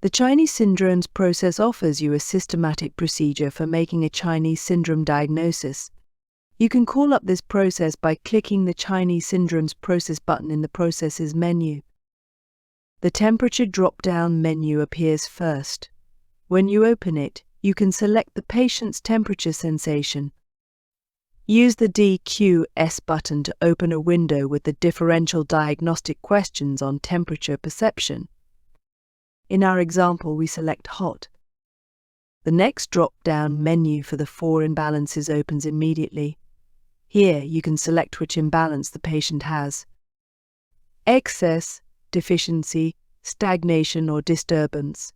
The Chinese Syndromes process offers you a systematic procedure for making a Chinese syndrome diagnosis. You can call up this process by clicking the Chinese Syndromes process button in the Processes menu. The temperature drop-down menu appears first. When you open it, you can select the patient's temperature sensation. Use the DQS button to open a window with the differential diagnostic questions on temperature perception. In our example, we select hot. The next drop-down menu for the 4 imbalances opens immediately. Here, you can select which imbalance the patient has: excess, deficiency, stagnation, or disturbance.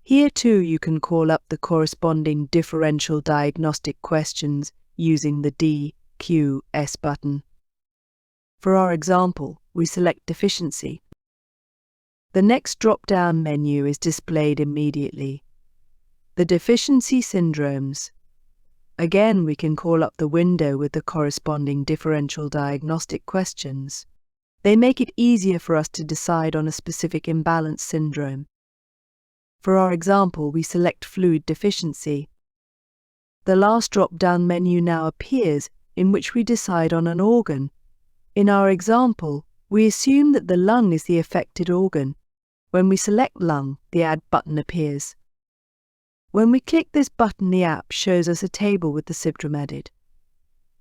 Here too, you can call up the corresponding differential diagnostic questions using the DQS button. For our example, we select deficiency. The next drop-down menu is displayed immediately. The deficiency syndromes. Again, we can call up the window with the corresponding differential diagnostic questions. They make it easier for us to decide on a specific imbalance syndrome. For our example, we select fluid deficiency. The last drop-down menu now appears, in which we decide on an organ. In our example, we assume that the lung is the affected organ. When we select lung, the Add button appears. When we click this button, the app shows us a table with the syndrome added.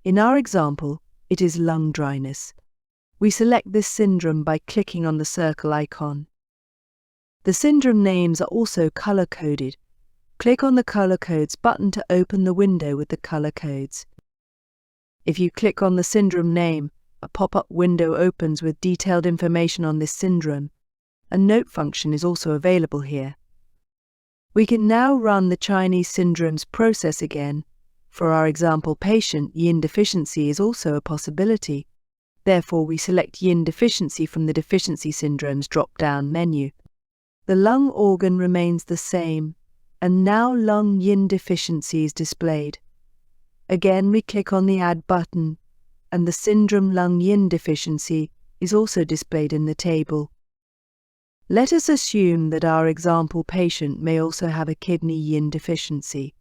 In our example, it is lung dryness. We select this syndrome by clicking on the circle icon. The syndrome names are also color-coded. Click on the Color Codes button to open the window with the color codes. If you click on the syndrome name, a pop-up window opens with detailed information on this syndrome. A note function is also available here. We can now run the Chinese Syndromes process again. For our example patient, yin deficiency is also a possibility. Therefore, we select yin deficiency from the Deficiency Syndromes drop-down menu. The lung organ remains the same, and now lung yin deficiency is displayed. Again, we click on the Add button, and the syndrome lung yin deficiency is also displayed in the table. Let us assume that our example patient may also have a kidney yin deficiency.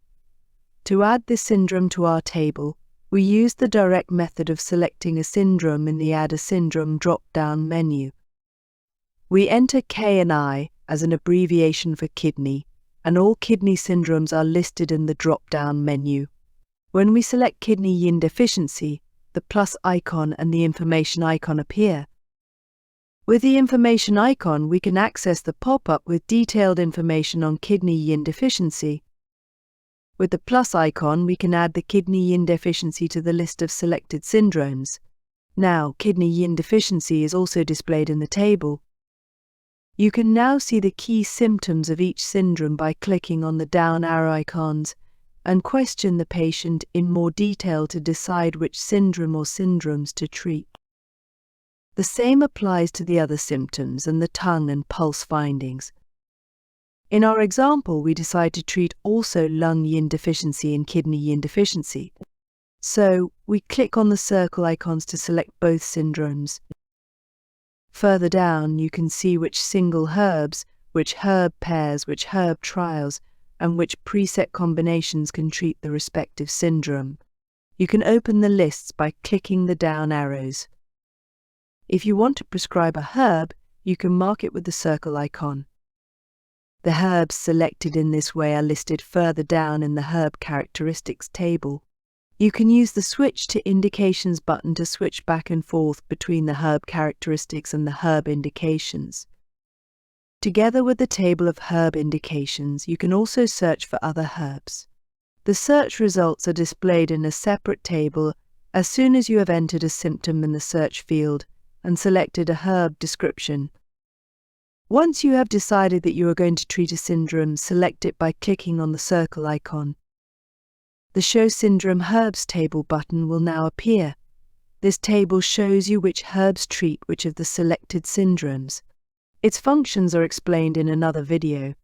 To add this syndrome to our table, we use the direct method of selecting a syndrome in the Add a Syndrome drop-down menu. We enter K and I as an abbreviation for kidney, and all kidney syndromes are listed in the drop-down menu. When we select kidney yin deficiency, the plus icon and the information icon appear. With the information icon, we can access the pop-up with detailed information on kidney yin deficiency. With the plus icon, we can add the kidney yin deficiency to the list of selected syndromes. Now, kidney yin deficiency is also displayed in the table. You can now see the key symptoms of each syndrome by clicking on the down arrow icons and question the patient in more detail to decide which syndrome or syndromes to treat. The same applies to the other symptoms and the tongue and pulse findings. In our example, we decide to treat also lung yin deficiency and kidney yin deficiency. So, we click on the circle icons to select both syndromes. Further down, you can see which single herbs, which herb pairs, which herb trials, and which preset combinations can treat the respective syndrome. You can open the lists by clicking the down arrows. If you want to prescribe a herb, you can mark it with the circle icon. The herbs selected in this way are listed further down in the herb characteristics table. You can use the Switch to Indications button to switch back and forth between the herb characteristics and the herb indications. Together with the table of herb indications, you can also search for other herbs. The search results are displayed in a separate table as soon as you have entered a symptom in the search field and selected a herb description. Once you have decided that you are going to treat a syndrome, select it by clicking on the circle icon. The Show Syndrome Herbs table button will now appear. This table shows you which herbs treat which of the selected syndromes. Its functions are explained in another video.